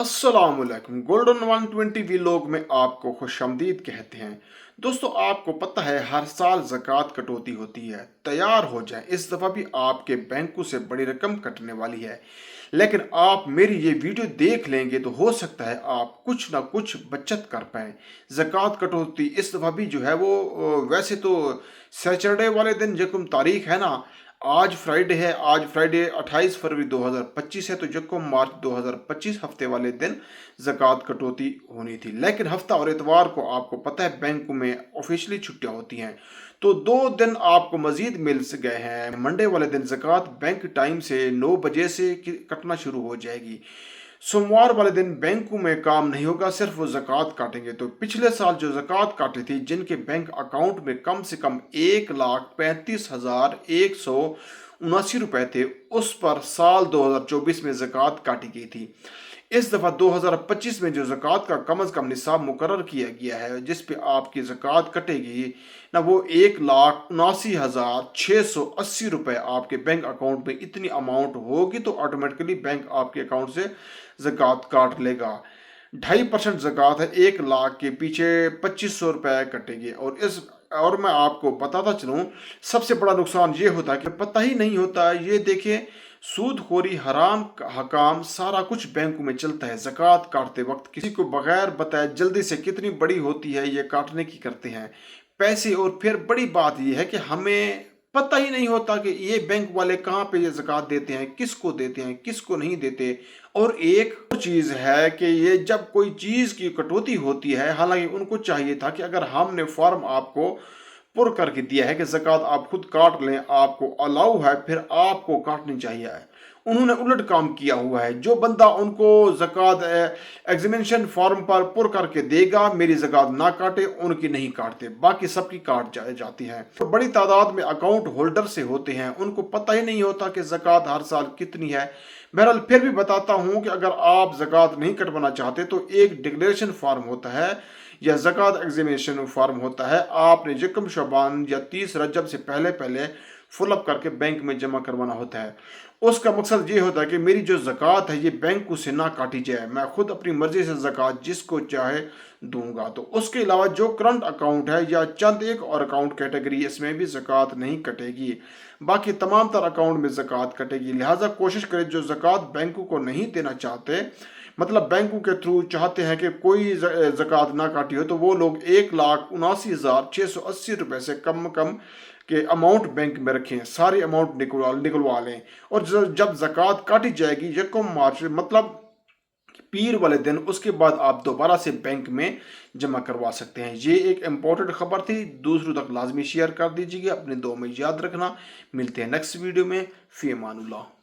अस्सलाम वालेकुम। Golden 120 vlog में आपको खुशामदीद कहते हैं। दोस्तों, आपको पता है हर साल ज़कात कटौती होती है। तैयार हो जाएं, इस दफ़ा भी आपके बैंकों से बड़ी रकम कटने वाली है। लेकिन आप मेरी ये वीडियो देख लेंगे तो हो सकता है आप कुछ ना कुछ बचत कर पाएँ। ज़कात कटौती इस दफ़ा भी जो है वो वैसे तो सैटरडे वाले दिन जब तारीख है ना, आज फ्राइडे है। आज फ्राइडे 28 फरवरी 2025 है, तो जब मार्च 2025 हफ्ते वाले दिन ज़कात कटौती होनी थी। लेकिन हफ्ता और इतवार को आपको पता है बैंकों में ऑफिशियली छुट्टियां होती हैं, तो 2 दिन आपको मजीद मिल गए हैं। मंडे वाले दिन ज़कात बैंक टाइम से 9 बजे से कटना शुरू हो जाएगी। सोमवार वाले दिन बैंकों में काम नहीं होगा, सिर्फ वो ज़कात काटेंगे। तो पिछले साल जो ज़कात काटी थी, जिनके बैंक अकाउंट में कम से कम 1,35,179 रुपए थे, उस पर साल 2024 में ज़कात काटी गई थी। इस दफ़ा 2025 में जो ज़कात का कम अज़ कम निसाब मुकर्रर किया गया है, जिस पे आपकी ज़कात कटेगी ना, वो 1,79,680 रुपये आपके बैंक अकाउंट में इतनी अमाउंट होगी, तो ऑटोमेटिकली बैंक आपके अकाउंट से ज़कात काट लेगा। 2.5% ज़कात है, 1 लाख के पीछे 2500 रुपये कटेंगे। और मैं आपको बताता चलूँ, सबसे बड़ा नुकसान ये होता है कि पता ही नहीं होता। ये देखें, सूदखोरी, हराम हकाम सारा कुछ बैंकों में चलता है। ज़कात काटते वक्त किसी को बगैर बताए जल्दी से कितनी बड़ी होती है ये काटने की करते हैं पैसे। और फिर बड़ी बात यह है कि हमें पता ही नहीं होता कि ये बैंक वाले कहाँ पे ये ज़कात देते हैं, किसको नहीं देते। और एक चीज़ है कि ये जब कोई चीज़ की कटौती होती है, हालांकि उनको चाहिए था कि अगर हमने फॉर्म आपको पुर करके दिया है कि ज़कात आप खुद काट लें, आपको अलाउ है, फिर आपको काटनी चाहिए है। उन्होंने उलट काम किया हुआ है। जो बंदा उनको ज़कात एग्जामिनेशन फॉर्म पर पुर करके देगा, मेरी ज़कात ना काटे, उनकी नहीं काटते, बाकी सबकी काट जाती है। तो बड़ी तादाद में अकाउंट होल्डर से होते हैं, उनको पता ही नहीं होता कि ज़कात हर साल कितनी है। बहरहाल फिर भी बताता हूँ कि अगर आप ज़कात नहीं कटवाना चाहते तो एक डिक्लेरेशन फॉर्म होता है या ज़कात एग्जामिनेशन फॉर्म होता है, आपने यकम शबान या 30 रजब से पहले पहले फुलअप करके बैंक में जमा करवाना होता है। उसका मकसद ये होता है कि मेरी जो ज़कात है ये बैंकों से ना काटी जाए, मैं खुद अपनी मर्ज़ी से ज़कात जिसको चाहे दूंगा। तो उसके अलावा जो करंट अकाउंट है या चंद एक और अकाउंट कैटेगरी, इसमें भी ज़कात नहीं कटेगी, बाकी तमाम तर अकाउंट में ज़कात कटेगी। लिहाजा कोशिश करें, जो ज़कात बैंकों को नहीं देना चाहते, मतलब बैंकों के थ्रू चाहते हैं कि कोई ज़कात ना काटी हो, तो वो लोग 1,79,680 रुपये से कम के अमाउंट बैंक में रखें, सारी अमाउंट निकलवा लें। और जब ज़कात काटी जाएगी यकम मार्च, मतलब पीर वाले दिन, उसके बाद आप दोबारा से बैंक में जमा करवा सकते हैं। ये एक इम्पोर्टेंट खबर थी, दूसरों तक लाजमी शेयर कर दीजिएगा, अपने दो में याद रखना। मिलते हैं नेक्स्ट वीडियो में। फ़ी अमानुल्लाह।